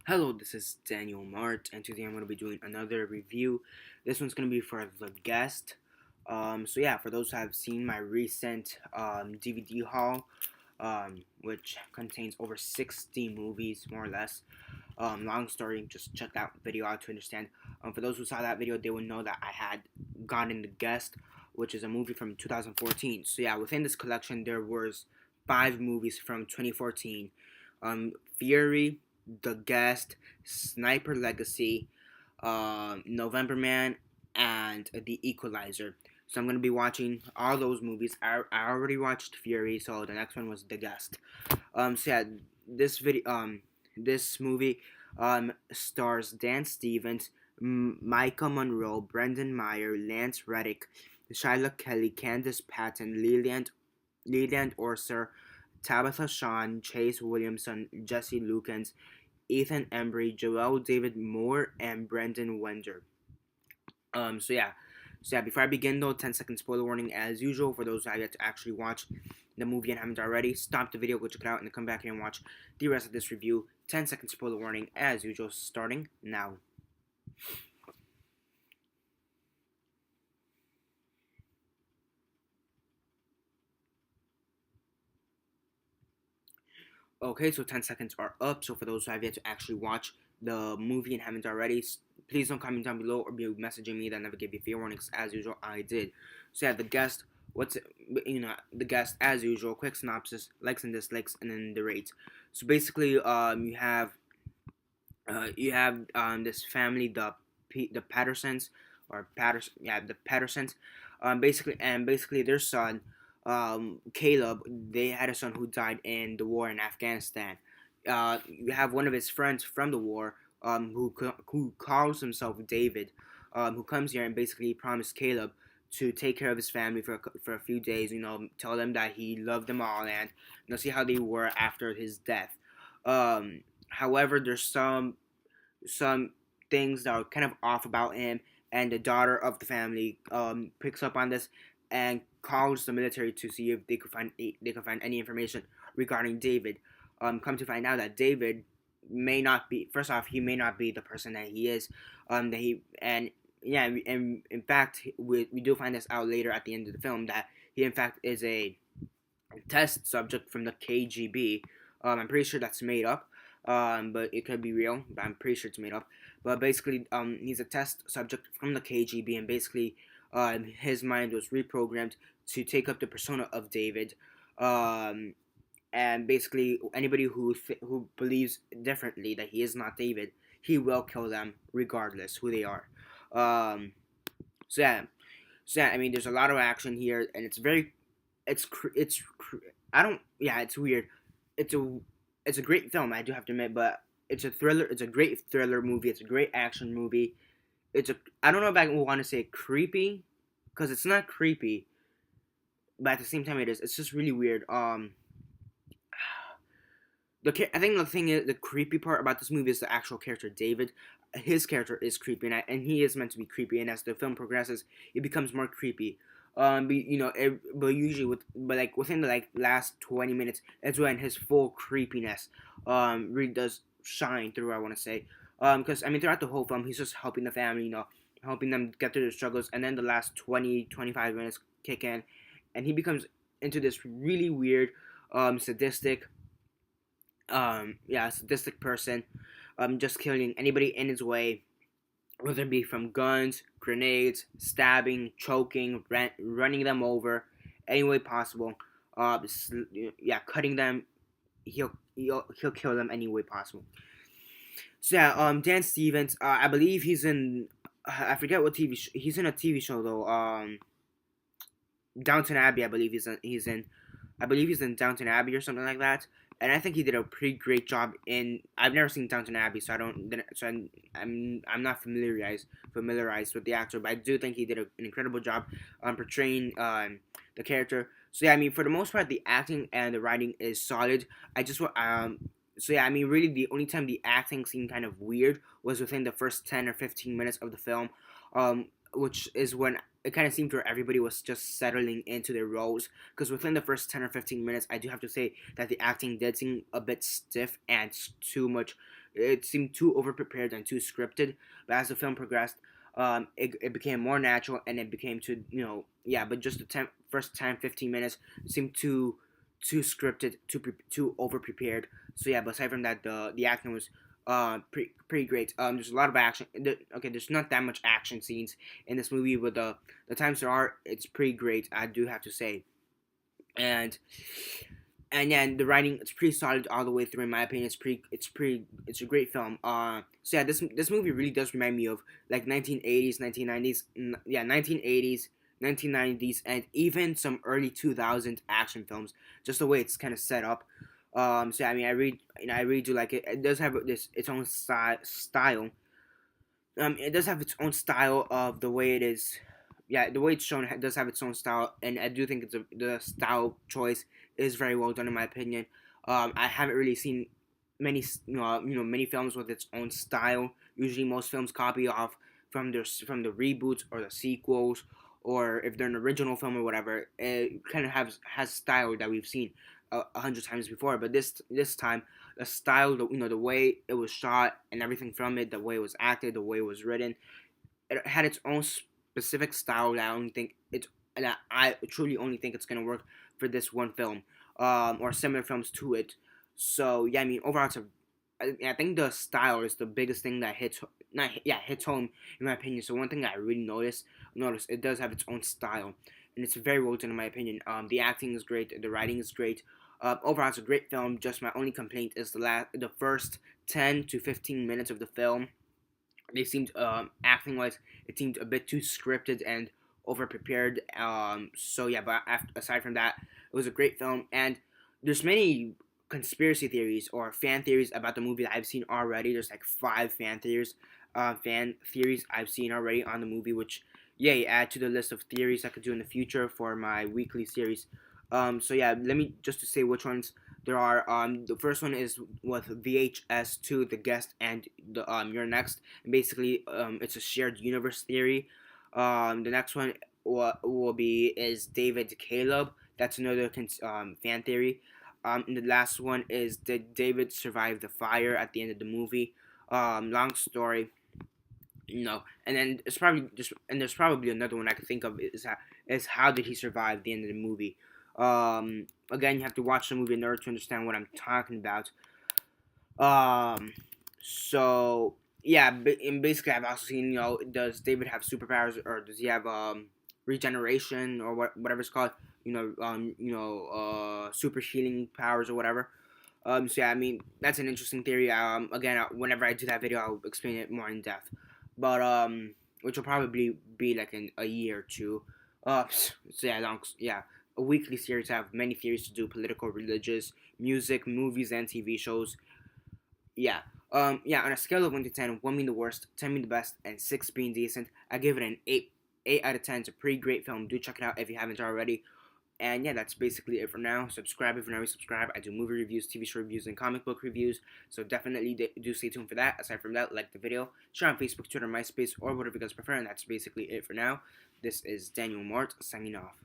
Hello, this is Daniel Mart, and today I'm going to be doing another review. This one's going to be for The Guest. For those who have seen my recent DVD haul, which contains over 60 movies, more or less. Long story, just check that video out to understand. For those who saw that video, they would know that I had gotten The Guest, which is a movie from 2014. Within this collection, there was 5 movies from 2014. Fury, The Guest, Sniper Legacy, November Man, and The Equalizer. So I'm gonna be watching all those movies. I already watched Fury, so the next one was The Guest. Um, so yeah, this video, this movie, stars Dan Stevens, Micah Monroe, Brendan Meyer, Lance Reddick, Shyla Kelly, Candice Patton, Leland Orser, Tabitha Shawn, Chase Williamson, Jesse Lukens, Ethan Embry, Joel David Moore, and Brendan Wender. Um, so yeah, Before I begin though, 10-second spoiler warning as usual for those who have yet to actually watch the movie and haven't already. Stop the video, go check it out, and then come back here and watch the rest of this review. 10-second spoiler warning as usual, starting now. Okay, so 10 seconds are up. So for those who have yet to actually watch the movie and haven't already, please don't comment down below or be messaging me that never gave you fair warnings. As usual, I did. The guest. The guest as usual. Quick synopsis, likes and dislikes, and then the rates. So basically, you have this family, the Pattersons or Patterson, yeah, the Pattersons. Basically their son, Caleb, they had a son who died in the war in Afghanistan. You have one of his friends from the war, who calls himself David, who comes here and basically promised Caleb to take care of his family for a few days. Tell them that he loved them all and see how they were after his death. However, there's some things that are kind of off about him, and the daughter of the family picks up on this and calls the military to see if they could find any information regarding David. Come to find out that David may not be. First off, he may not be the person that he is. That he and yeah, and in fact, we do find this out later at the end of the film that he in fact is a test subject from the KGB. I'm pretty sure that's made up, but it could be real. But I'm pretty sure it's made up. But basically, he's a test subject from the KGB, and basically, his mind was reprogrammed to take up the persona of David. Um, and basically, anybody who believes differently that he is not David, he will kill them regardless who they are. Um, so yeah, I mean, there's a lot of action here, and it's very I don't yeah, it's weird. It's a it's a great film, I do have to admit, but it's a thriller. It's a great thriller movie. It's a great action movie. I don't know if I want to say creepy, because it's not creepy, but at the same time it is. It's just really weird. I think the thing is, the creepy part about this movie is the actual character David. His character is creepy, and he is meant to be creepy. And as the film progresses, it becomes more creepy. But usually within the last 20 minutes, it's when his full creepiness really does shine through. I want to say, because I mean throughout the whole film, he's just helping the family, helping them get through their struggles, and then the last 20-25 minutes kick in, and he becomes into this really weird, sadistic sadistic person, just killing anybody in his way, whether it be from guns, grenades, stabbing, choking, running them over, any way possible. Cutting them. He'll kill them any way possible. Dan Stevens. I believe he's in. I forget what TV. He's in a TV show though. Downton Abbey. I believe he's in. I believe he's in Downton Abbey or something like that. And I think he did a pretty great job in. I've never seen Downton Abbey, so I don't. So I'm not familiarized with the actor, but I do think he did an incredible job portraying the character. I mean, for the most part, the acting and the writing is solid. I just I mean, really, the only time the acting seemed kind of weird was within the first 10 or 15 minutes of the film, which is when it kind of seemed where everybody was just settling into their roles. Because within the first 10 or 15 minutes, I do have to say that the acting did seem a bit stiff and too much. It seemed too overprepared and too scripted. But as the film progressed, it became more natural, and it became too, yeah. But just the first 10, 15 minutes seemed too scripted, too over prepared. So yeah, but aside from that, the acting was pretty great. There's a lot of action. Okay, there's not that much action scenes in this movie, but the times there are, it's pretty great. I do have to say, and yeah, and the writing, it's pretty solid all the way through. In my opinion, it's a great film. So yeah, this movie really does remind me of like 1980s, 1990s, yeah, 1980s, 1990s, and even some early 2000 action films. Just the way it's kind of set up. So yeah, I mean, I really do like it. It does have its own style. It does have its own style of the way it is. Yeah, the way it's shown does have its own style, and I do think the style choice is very well done in my opinion. I haven't really seen many many films with its own style. Usually, most films copy off from the reboots or the sequels, or if they're an original film or whatever. It kind of has style that we've seen 100 times before. But this time, the style, the way it was shot and everything from it, the way it was acted, the way it was written, it had its own specific style that I truly only think it's gonna work for this one film, or similar films to it. So yeah, I mean, overall, I think the style is the biggest thing that hits home in my opinion. So one thing that I really notice it does have its own style, and it's very well done in my opinion. The acting is great, the writing is great. Overall, it's a great film. Just my only complaint is the first 10 to 15 minutes of the film. They seemed, acting wise, it seemed a bit too scripted and over prepared. So yeah, but aside from that, it was a great film, and there's many conspiracy theories or fan theories about the movie that I've seen already. There's like 5 fan theories I've seen already on the movie, which yeah, you add to the list of theories I could do in the future for my weekly series. So yeah, let me just to say which ones there are. The first one is with VHS 2, The Guest, and the You're Next. And basically, it's a shared universe theory. The next one will be is David Caleb. That's another fan theory. And the last one is, did David survive the fire at the end of the movie? Long story. No, and then there's probably another one I could think of is how did he survive the end of the movie? Again, you have to watch the movie in order to understand what I'm talking about. Um, so yeah, and basically, I've also seen, does David have superpowers, or does he have regeneration, or whatever it's called? Super healing powers or whatever. So yeah, I mean, that's an interesting theory. Again, whenever I do that video, I'll explain it more in depth. But which will probably be like in a year or two. So yeah, yeah, a weekly series. I have many theories to do: political, religious, music, movies, and TV shows. Yeah. Yeah, on a scale of 1 to 10, 1 being the worst, 10 being the best, and 6 being decent, I give it an 8. 8 out of 10. It's a pretty great film. Do check it out if you haven't already. And yeah, that's basically it for now. Subscribe if you're not already subscribed. I do movie reviews, TV show reviews, and comic book reviews. So definitely do stay tuned for that. Aside from that, like the video, share on Facebook, Twitter, MySpace, or whatever you guys prefer. And that's basically it for now. This is Daniel Mart signing off.